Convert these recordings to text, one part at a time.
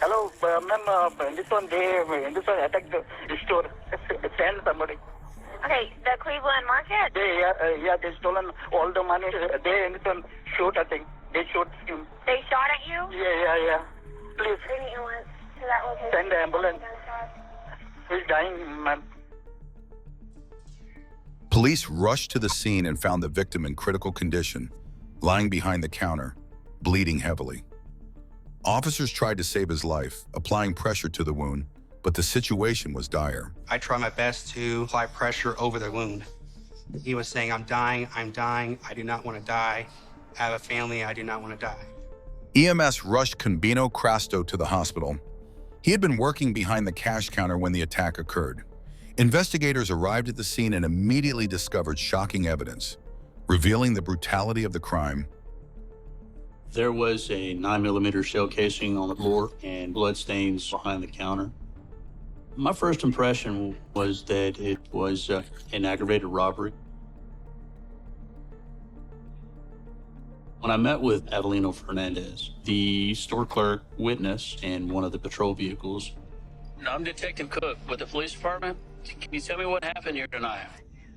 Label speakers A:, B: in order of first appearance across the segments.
A: Hello, ma'am. This one attacked the store. Send somebody.
B: Okay, the Cleveland Market?
A: They stolen all the money. They shoot, I think. They shoot him.
B: They shot at you?
A: Yeah. Please
B: Bring the ambulance to that location.
A: send the ambulance. He's dying, ma'am.
C: Police rushed to the scene and found the victim in critical condition, lying behind the counter, bleeding heavily. Officers tried to save his life, applying pressure to the wound, but the situation was dire.
D: I tried my best to apply pressure over the wound. He was saying, I'm dying, I do not want to die. I have a family, I do not want to die.
C: EMS rushed Combino Crasto to the hospital. He had been working behind the cash counter when the attack occurred. Investigators arrived at the scene and immediately discovered shocking evidence, revealing the brutality of the crime.
E: There was a 9mm shell casing on the floor and bloodstains behind the counter. My first impression was that it was an aggravated robbery. When I met with Avelino Fernandez, the store clerk witness in one of the patrol vehicles.
F: I'm Detective Cook with the police department. Can you tell me what happened here tonight?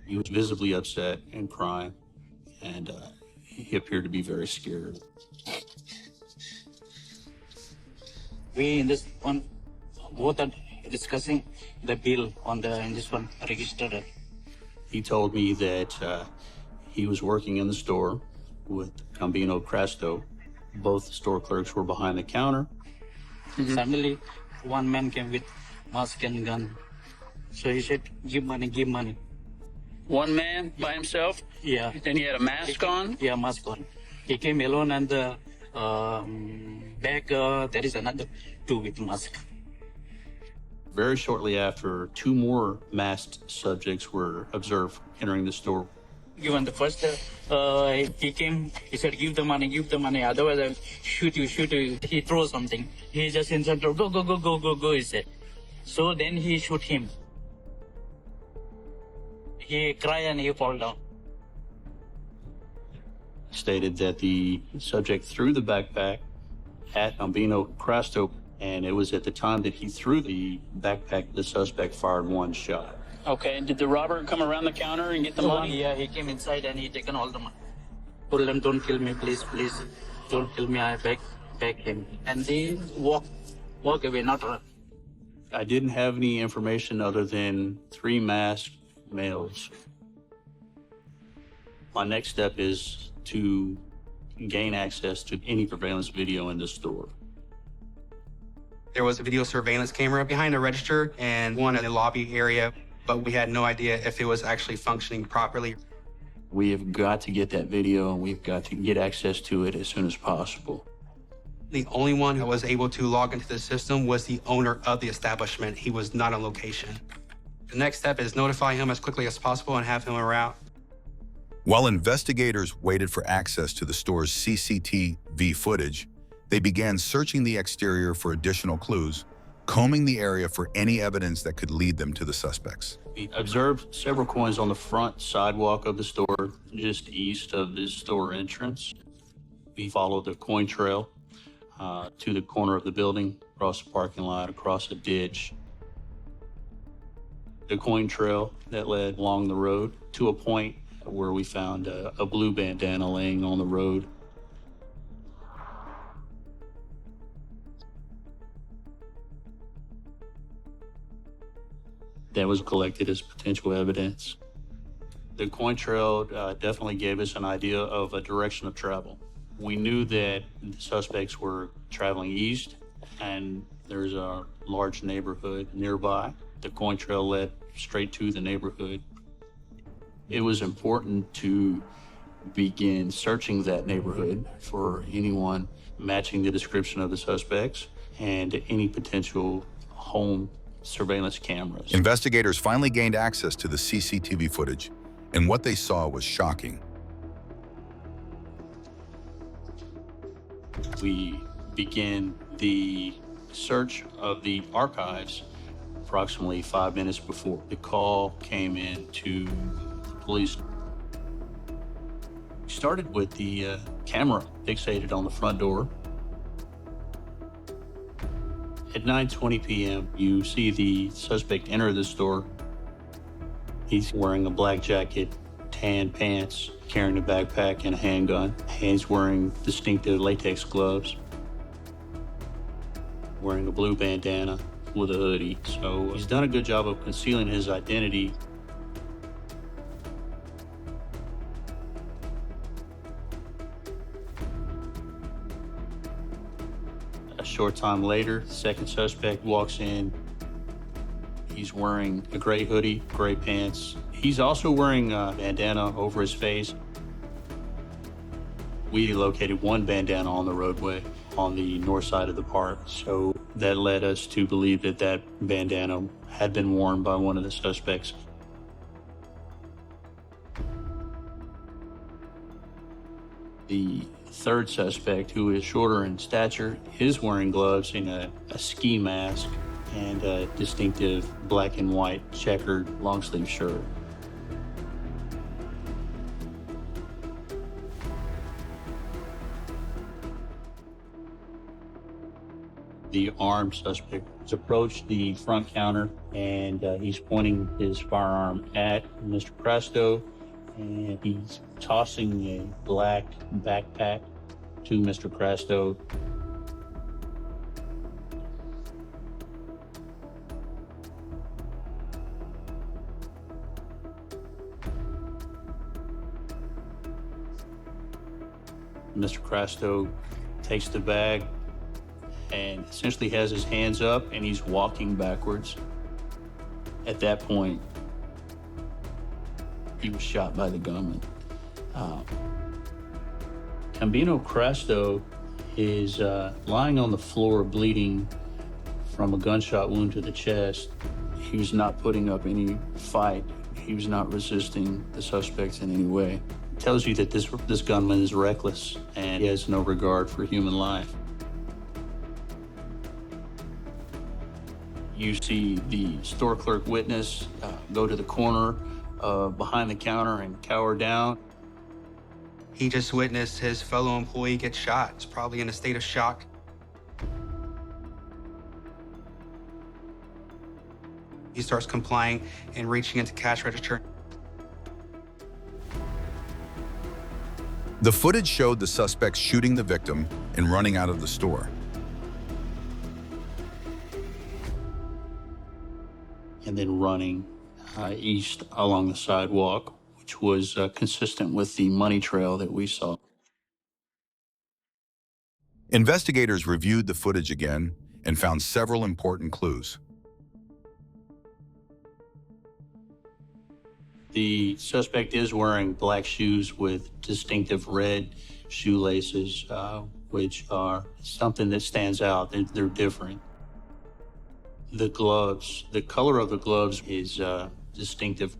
E: He was visibly upset and crying, and he appeared to be very scared.
G: We in this one both are discussing the bill on the in this one registered.
E: He told me that he was working in the store with Combino Crasto. Both store clerks were behind the counter.
G: Suddenly, one man came with mask and gun. So he said, give money, give money.
F: One man by himself?
G: Yeah.
F: And he had a mask on?
G: Yeah, mask on. He came alone and the back, there is another two with mask.
E: Very shortly after, 2 more masked subjects were observed entering the store.
G: Given the first, he came, he said, give the money, otherwise I'll shoot you. He throws something. He just insulted, go, he said. So then he shoot him. He cry and he fall down.
E: Stated that the subject threw the backpack at Combino Crasto, and it was at the time that he threw the backpack, the suspect fired 1 shot.
F: Okay, and did the robber come around the counter and get the money?
G: Yeah, he came inside and he taken all the money. Told them, don't kill me, please. Don't kill me, I beg him. And they walk away, not run.
E: I didn't have any information other than 3 masked males. My next step is to gain access to any surveillance video in the store.
D: There was a video surveillance camera behind the register and one in the lobby area, but we had no idea if it was actually functioning properly.
E: We have got to get that video, and we've got to get access to it as soon as possible.
D: The only one who was able to log into the system was the owner of the establishment. He was not on location. The next step is notify him as quickly as possible and have him en route.
C: While investigators waited for access to the store's CCTV footage, they began searching the exterior for additional clues, combing the area for any evidence that could lead them to the suspects.
E: We observed several coins on the front sidewalk of the store, just east of the store entrance. We followed the coin trail to the corner of the building, across the parking lot, across a ditch. The coin trail that led along the road to a point where we found a blue bandana laying on the road. That was collected as potential evidence. The coin trail definitely gave us an idea of a direction of travel. We knew that the suspects were traveling east, and there's a large neighborhood nearby. The coin trail led straight to the neighborhood. It was important to begin searching that neighborhood for anyone matching the description of the suspects and any potential home surveillance cameras.
C: Investigators finally gained access to the CCTV footage, and what they saw was shocking.
E: We began the search of the archives approximately 5 minutes before the call came in to the police. We started with the camera fixated on the front door. At 9:20 p.m., you see the suspect enter the store. He's wearing a black jacket, tan pants, carrying a backpack and a handgun. He's wearing distinctive latex gloves, wearing a blue bandana with a hoodie. So he's done a good job of concealing his identity. A short time later, the second suspect walks in. He's wearing a gray hoodie, gray pants. He's also wearing a bandana over his face. We located one bandana on the roadway on the north side of the park, so that led us to believe that that bandana had been worn by one of the suspects. The third suspect, who is shorter in stature, is wearing gloves and a ski mask and a distinctive black and white checkered long-sleeve shirt. The armed suspect has approached the front counter and he's pointing his firearm at Mr. Crasto, and he's tossing a black backpack to Mr. Crasto. Mr. Crasto takes the bag and essentially has his hands up and he's walking backwards. At that point, he was shot by the gunman. Combino Crasto is lying on the floor bleeding from a gunshot wound to the chest. He was not putting up any fight. He was not resisting the suspects in any way. It tells you that this gunman is reckless and he has no regard for human life. You see the store clerk witness go to the corner behind the counter and cower down.
D: He just witnessed his fellow employee get shot. He's probably in a state of shock. He starts complying and reaching into cash register.
C: The footage showed the suspects shooting the victim and running out of the store.
E: And then running east along the sidewalk, which was consistent with the money trail that we saw.
C: Investigators reviewed the footage again and found several important clues.
E: The suspect is wearing black shoes with distinctive red shoelaces, which are something that stands out. They're different. The gloves, the color of the gloves is distinctive.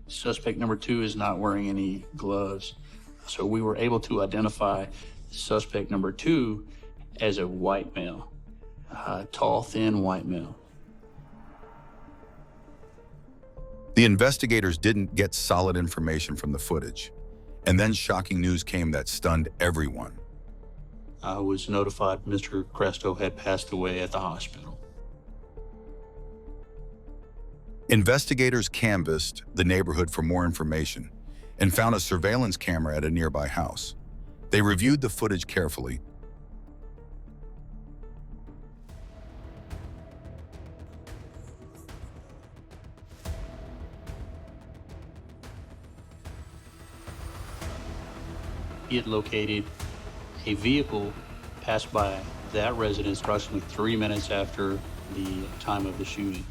E: Suspect number 2 is not wearing any gloves. So we were able to identify suspect number 2 as a white male, tall, thin white male.
C: The investigators didn't get solid information from the footage, and then shocking news came that stunned everyone.
E: I was notified Mr. Crasto had passed away at the hospital.
C: Investigators canvassed the neighborhood for more information and found a surveillance camera at a nearby house. They reviewed the footage carefully.
E: He had located a vehicle passed by that residence approximately 3 minutes after the time of the shooting.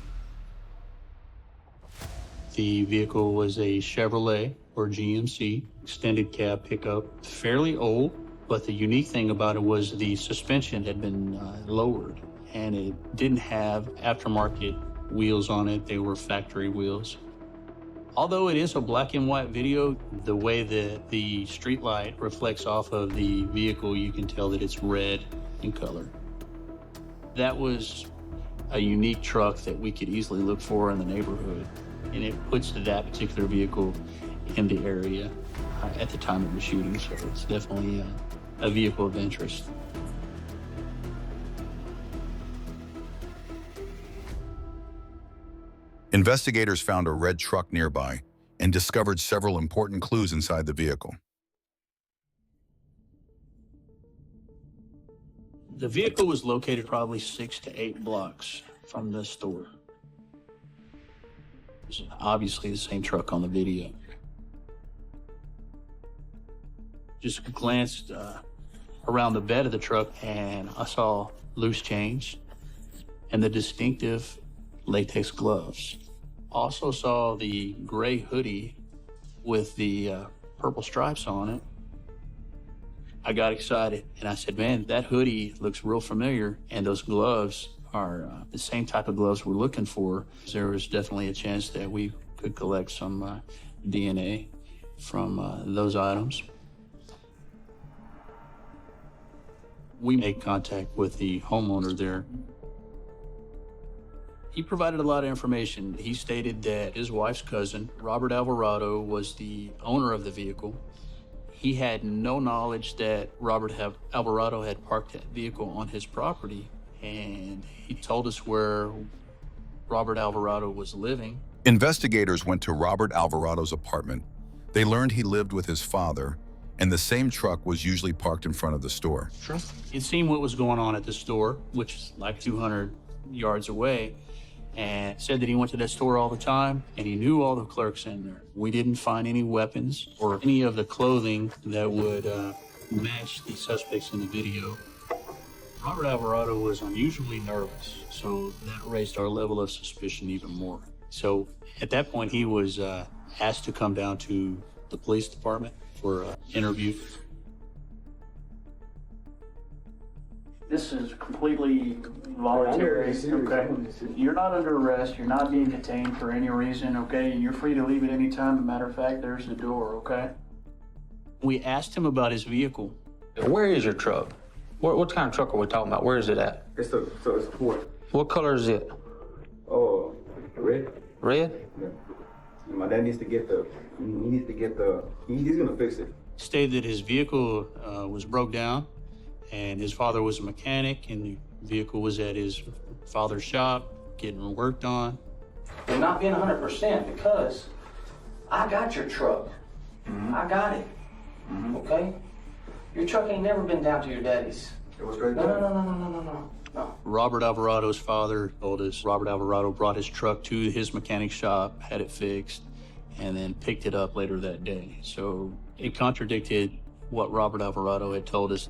E: The vehicle was a Chevrolet or GMC extended cab pickup, fairly old, but the unique thing about it was the suspension had been lowered and it didn't have aftermarket wheels on it. They were factory wheels. Although it is a black and white video, the way that the street light reflects off of the vehicle, you can tell that it's red in color. That was a unique truck that we could easily look for in the neighborhood. and it puts that particular vehicle in the area at the time of the shooting. So it's definitely a vehicle of interest.
C: Investigators found a red truck nearby and discovered several important clues inside the vehicle.
E: The vehicle was located probably 6 to 8 blocks from the store. It's obviously the same truck on the video. Just glanced around the bed of the truck and I saw loose change and the distinctive latex gloves. Also saw the gray hoodie with the purple stripes on it. I got excited and I said, man, that hoodie looks real familiar and those gloves are the same type of gloves we're looking for. There was definitely a chance that we could collect some DNA from those items. We made contact with the homeowner there. He provided a lot of information. He stated that his wife's cousin, Robert Alvarado, was the owner of the vehicle. He had no knowledge that Robert Alvarado had parked that vehicle on his property, and he told us where Robert Alvarado was living.
C: Investigators went to Robert Alvarado's apartment. They learned he lived with his father, and the same truck was usually parked in front of the store.
E: He'd seen what was going on at the store, which is like 200 yards away, and said that he went to that store all the time and he knew all the clerks in there. We didn't find any weapons or any of the clothing that would match the suspects in the video. Robert Alvarado was unusually nervous, so that raised our level of suspicion even more. So at that point, he was asked to come down to the police department for an interview. This is completely voluntary, okay? You're not under arrest, you're not being detained for any reason, okay? And you're free to leave at any time. As a matter of fact, there's the door, okay? We asked him about his vehicle.
H: Where is your truck? What kind of truck are we talking about? Where is it at?
I: It's a Ford.
H: What color is it?
I: Oh, red.
H: Red?
I: Yeah. My dad needs to get he's gonna fix it.
E: Stated that his vehicle was broke down and his father was a mechanic and the vehicle was at his father's shop getting worked on.
H: You're not being 100% because I got your truck. I got it. Okay? Your truck ain't never been down to your daddy's.
I: It was right
H: No,
I: there.
H: no.
E: Robert Alvarado's father told us Robert Alvarado brought his truck to his mechanic shop, had it fixed, and then picked it up later that day. So it contradicted what Robert Alvarado had told us.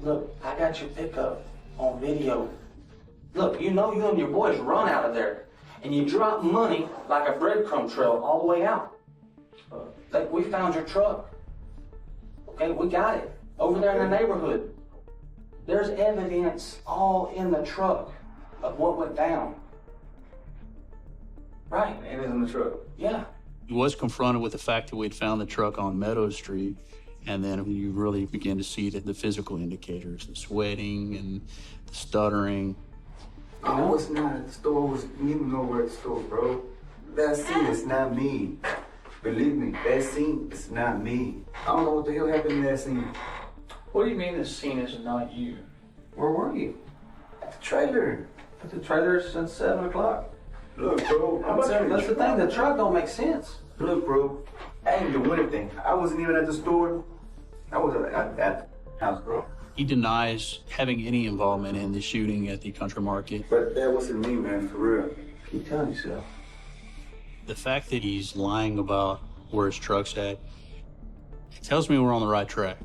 H: Look, I got your pickup on video. Look, you know you and your boys run out of there, and you drop money like a breadcrumb trail all the way out. Like, we found your truck. Okay, we got it. Over there in the neighborhood. There's evidence all in the truck of what went down. Right.
I: And it's in the truck.
H: Yeah.
E: He was confronted with the fact that we'd found the truck on Meadow Street, and then you really begin to see the physical indicators, the sweating and the stuttering.
I: I was not at the store. You even know where at the store, bro. That scene is not me. Believe me, that scene is not me. I don't know what the hell happened in that scene.
H: What do you mean this scene is not you?
I: Where were you? At the trailer.
H: But the trailer's since 7 o'clock.
I: Look, bro.
H: That's the thing, the truck don't make sense.
I: Look, bro. I ain't doing anything. I wasn't even at the store. I was at the house, bro.
E: He denies having any involvement in the shooting at the country market.
I: But that wasn't me, man, for real.
H: Keep telling yourself.
E: The fact that he's lying about where his truck's at, it tells me we're on the right track.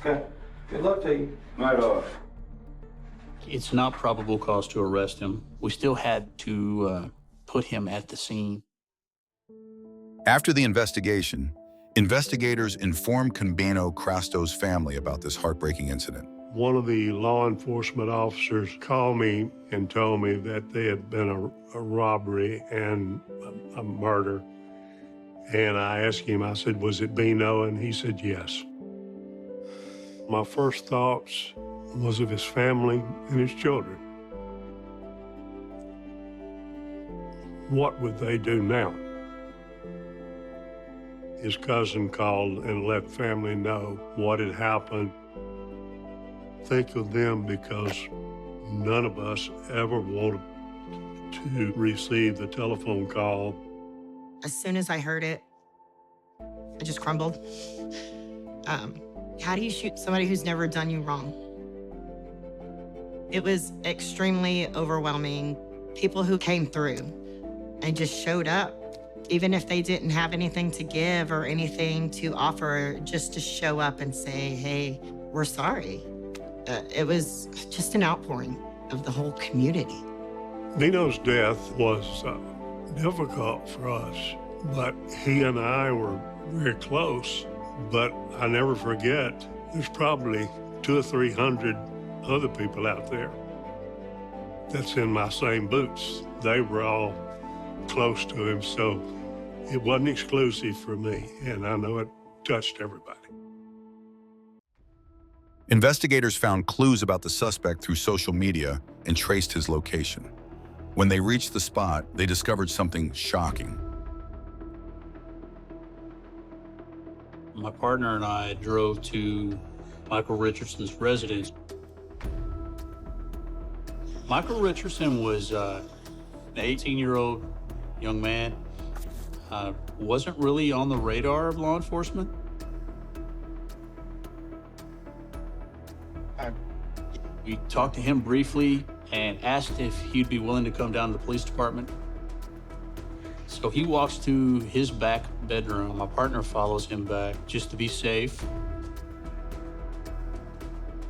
H: Okay. Good luck to you.
I: Not at all.
E: It's not probable cause to arrest him. We still had to put him at the scene.
C: After the investigation, investigators informed Combino Crasto's family about this heartbreaking incident.
J: One of the law enforcement officers called me and told me that there had been a robbery and a murder. And I asked him, I said, was it Vino? And he said, yes. My first thoughts was of his family and his children. What would they do now? His cousin called and let family know what had happened. Think of them, because none of us ever wanted to receive the telephone call.
K: As soon as I heard it, I just crumbled. How do you shoot somebody who's never done you wrong? It was extremely overwhelming. People who came through and just showed up, even if they didn't have anything to give or anything to offer, just to show up and say, hey, we're sorry. It was just an outpouring of the whole community.
J: Vino's death was difficult for us, but he and I were very close. But I never forget, there's probably 200 or 300 other people out there that's in my same boots. They were all close to him, so it wasn't exclusive for me, and I know it touched everybody.
C: Investigators found clues about the suspect through social media and traced his location. When they reached the spot, they discovered something shocking.
E: My partner and I drove to Michael Richardson's residence. Michael Richardson was an 18-year-old young man. Wasn't really on the radar of law enforcement. We talked to him briefly and asked if he'd be willing to come down to the police department. So he walks to his back bedroom. My partner follows him back just to be safe.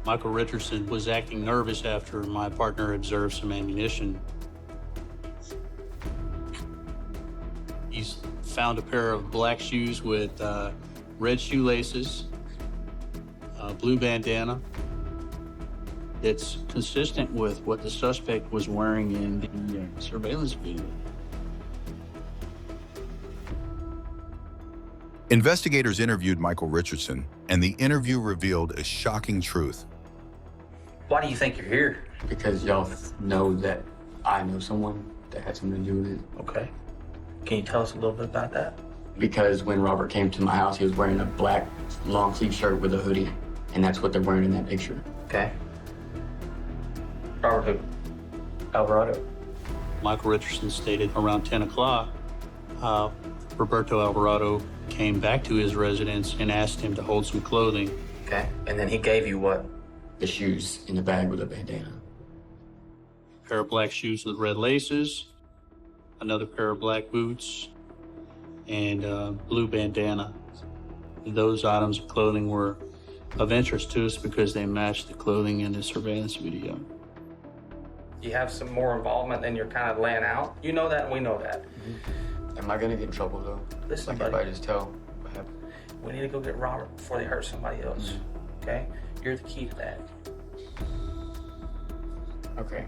E: Michael Richardson was acting nervous after my partner observed some ammunition. He's found a pair of black shoes with red shoelaces, a blue bandana. It's consistent with what the suspect was wearing in the surveillance video.
C: Investigators interviewed Michael Richardson, and the interview revealed a shocking truth.
H: Why do you think you're here?
L: Because y'all know that I know someone that had something to do with it.
H: Okay. Can you tell us a little bit about that?
L: Because when Robert came to my house, he was wearing a black long sleeve shirt with a hoodie, and that's what they're wearing in that picture.
H: Okay. Robert who? Alvarado.
E: Michael Richardson stated around 10 o'clock, Roberto Alvarado came back to his residence and asked him to hold some clothing.
H: Okay, and then he gave you what?
L: The shoes in the bag with a bandana.
E: A pair of black shoes with red laces, another pair of black boots, and blue bandana. Those items of clothing were of interest to us because they matched the clothing in the surveillance video.
H: You have some more involvement than you're kind of laying out. You know that, and we know that.
L: Mm-hmm. Am I gonna get in trouble though?
H: Listen,
L: like
H: buddy.
L: If I just tell what happened?
H: We need to go get Robert before they hurt somebody else.
L: Mm-hmm.
H: Okay? You're the key to that.
L: Okay.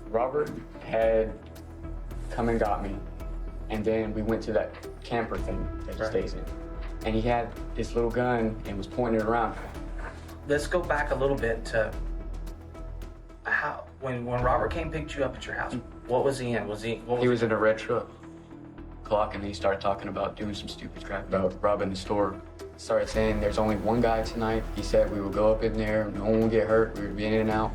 L: Robert had come and got me, and then we went to that camper thing that he stays in. And he had this little gun and was pointing it around.
H: Let's go back a little bit to how, when Robert came and picked you up at your house, what was he in?
L: He was in a red truck, clock, and he started talking about doing some stupid crap about robbing the store. Started saying there's only one guy tonight. He said we would go up in there, no one would get hurt, we would be in and out.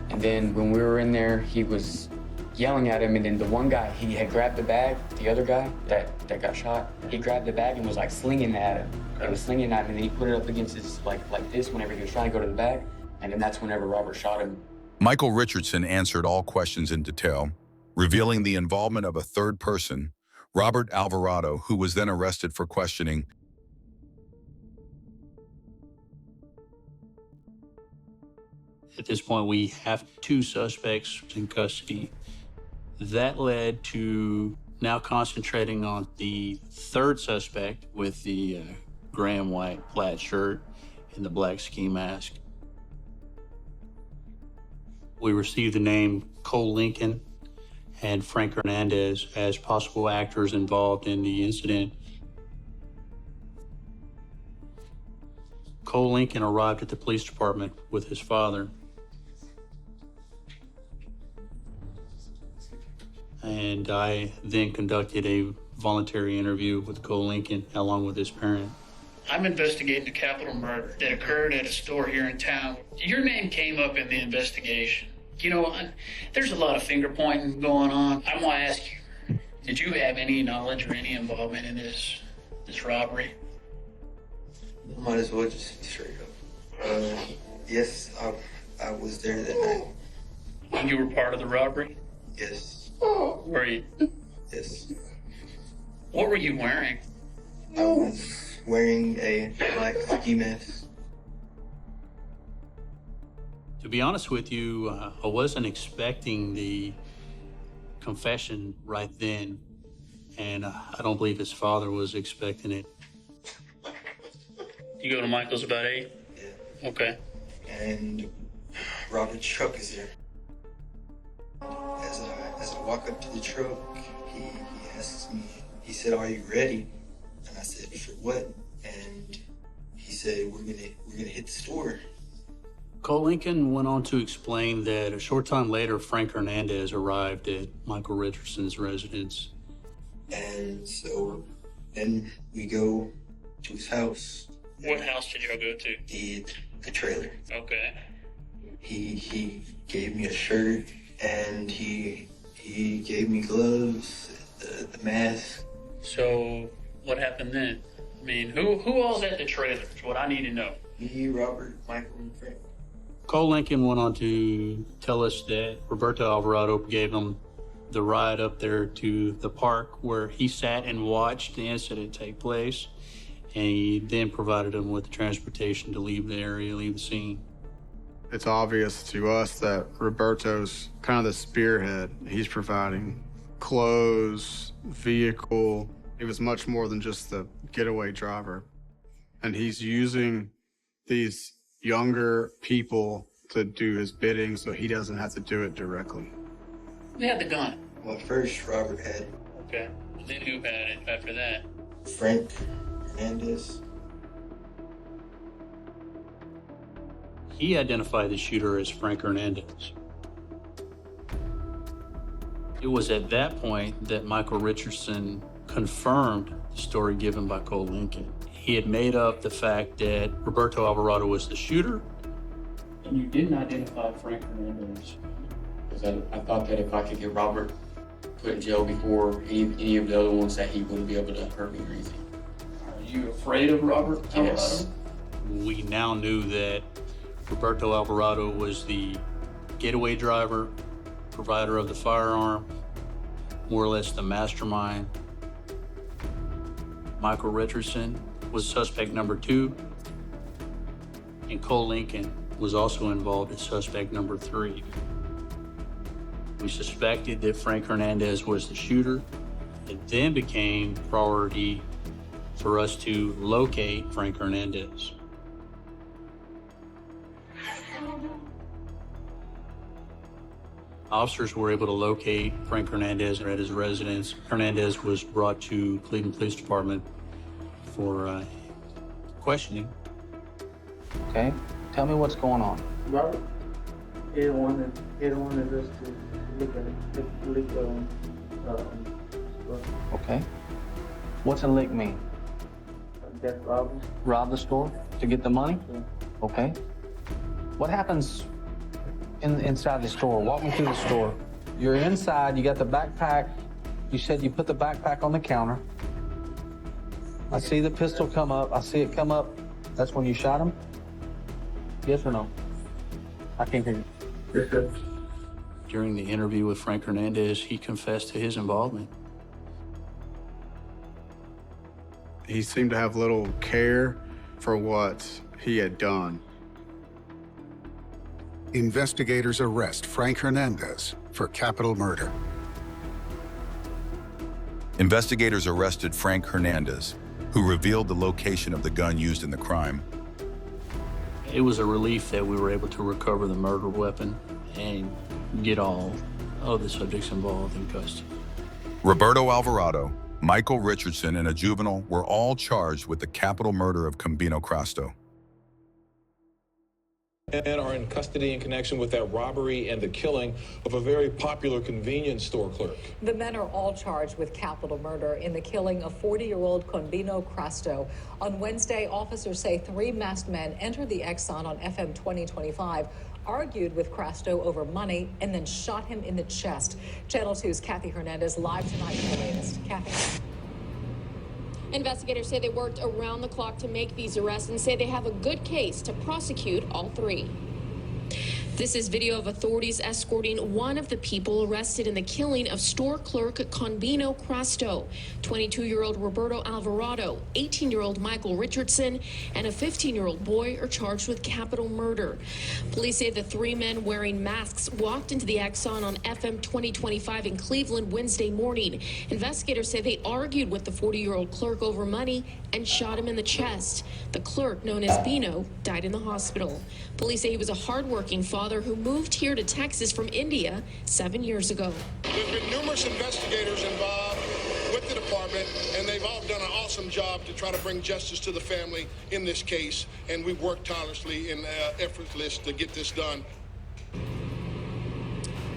L: And then when we were in there, he was yelling at him, and then the one guy, he had grabbed the bag, the other guy that got shot, he grabbed the bag and was like slinging it at him. He was slinging it at him, and then he put it up against his, like this whenever he was trying to go to the bag, and then that's whenever Robert shot him.
C: Michael Richardson answered all questions in detail, revealing the involvement of a third person, Robert Alvarado, who was then arrested for questioning.
E: At this point, we have 2 suspects in custody. That led to now concentrating on the third suspect with the gray and white plaid shirt and the black ski mask. We received the name Cole Lincoln and Frank Hernandez as possible actors involved in the incident. Cole Lincoln arrived at the police department with his father. And I then conducted a voluntary interview with Cole Lincoln, along with his parent.
F: I'm investigating a capital murder that occurred at a store here in town. Your name came up in the investigation. You know, there's a lot of finger pointing going on. I want to ask you, did you have any knowledge or any involvement in this robbery?
M: Might as well just straight up. Yes, I was there that night.
F: And you were part of the robbery?
M: Yes.
F: Were you?
M: Yes.
F: What were you wearing?
M: I was wearing a black ski mask.
E: To be honest with you, I wasn't expecting the confession right then, and I don't believe his father was expecting it.
F: You go to Michael's about 8?
M: Yeah.
F: Okay.
M: And Robert's truck is there. As I walk up to the truck, he asks me, he said, "Are you ready?" And I said, "For what?" And he said, we're gonna hit the store.
E: Cole Lincoln went on to explain that a short time later, Frank Hernandez arrived at Michael Richardson's residence.
M: And so then we go to his house.
F: What house did y'all go to?
M: The trailer.
F: Okay.
M: He gave me a shirt, and he gave me gloves, the mask.
F: So what happened then? I mean, who all's at the trailer is what I need to know.
M: Me, Robert, Michael, and Frank.
E: Cole Lincoln went on to tell us that Roberto Alvarado gave him the ride up there to the park where he sat and watched the incident take place, and he then provided him with the transportation to leave the area, leave the scene.
N: It's obvious to us that Roberto's kind of the spearhead. He's providing clothes, vehicle. He was much more than just the getaway driver. And he's using these younger people to do his bidding so he doesn't have to do it directly.
F: Who had the gun?
M: Well, first Robert had it.
F: Okay. And then who had it after that?
M: Frank Hernandez.
E: He identified the shooter as Frank Hernandez. It was at that point that Michael Richardson confirmed the story given by Cole Lincoln. He had made up the fact that Roberto Alvarado was the shooter.
L: And you didn't identify Frank Hernandez. Because I thought that if I could get Robert put in jail before any of the other ones, that he wouldn't be able to hurt me or anything.
F: Are you afraid of Robert Alvarado?
L: Yes.
E: We now knew that Roberto Alvarado was the getaway driver, provider of the firearm, more or less the mastermind. Michael Richardson was suspect number 2, and Cole Lincoln was also involved as suspect number 3. We suspected that Frank Hernandez was the shooter. It then became priority for us to locate Frank Hernandez. Officers were able to locate Frank Hernandez at his residence. Hernandez was brought to Cleveland Police Department for questioning.
O: Okay, tell me what's going on.
P: Robert, he wanted us to look at it,
O: Okay. What's a lick mean?
P: That robbery.
O: Rob the store to get the money?
P: Yeah.
O: Okay. What happens inside the store? Walk me through the store. You're inside, you got the backpack. You said you put the backpack on the counter. I see the pistol come up. I see it come up. That's when you shot him? Yes or no? I can't hear you.
P: Yes, sir.
E: During the interview with Frank Hernandez, he confessed to his involvement.
N: He seemed to have little care for what he had done.
Q: Investigators arrest Frank Hernandez for capital murder.
C: Investigators arrested Frank Hernandez, who revealed the location of the gun used in the crime.
E: It was a relief that we were able to recover the murder weapon and get all of the subjects involved in custody.
C: Roberto Alvarado, Michael Richardson, and a juvenile were all charged with the capital murder of Combino Crasto.
R: men are in custody in connection with that robbery and the killing of a very popular convenience store clerk.
S: The men are all charged with capital murder in the killing of 40-year-old Combino Crasto. On Wednesday, officers say 3 masked men entered the Exxon on FM 2025, argued with Crasto over money, and then shot him in the chest. Channel 2's Kathy Hernandez live tonight with the latest. Kathy.
T: Investigators say they worked around the clock to make these arrests and say they have a good case to prosecute all 3. This is video of authorities escorting one of the people arrested in the killing of store clerk Conbino Crasto. 22-year-old Roberto Alvarado, 18-year-old Michael Richardson, and a 15-year-old boy are charged with capital murder. Police say the 3 men wearing masks walked into the Exxon on FM 2025 in Cleveland Wednesday morning. Investigators say they argued with the 40-year-old clerk over money and shot him in the chest. The clerk, known as Vino, died in the hospital. Police say he was a hardworking father who moved here to Texas from India 7 years ago.
U: There's been numerous investigators involved with the department, and they've all done an awesome job to try to bring justice to the family in this case, and we've worked tirelessly and effortless to get this done.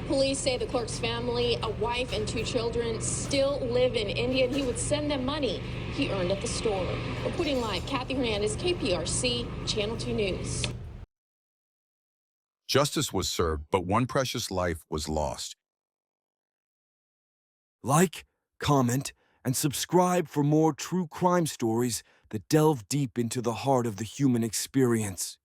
T: Police say the clerk's family, a wife and 2 children, still live in India, and he would send them money he earned at the store. Reporting live, Kathy Hernandez, KPRC, Channel 2 News.
C: Justice was served, but one precious life was lost.
V: Like, comment, and subscribe for more true crime stories that delve deep into the heart of the human experience.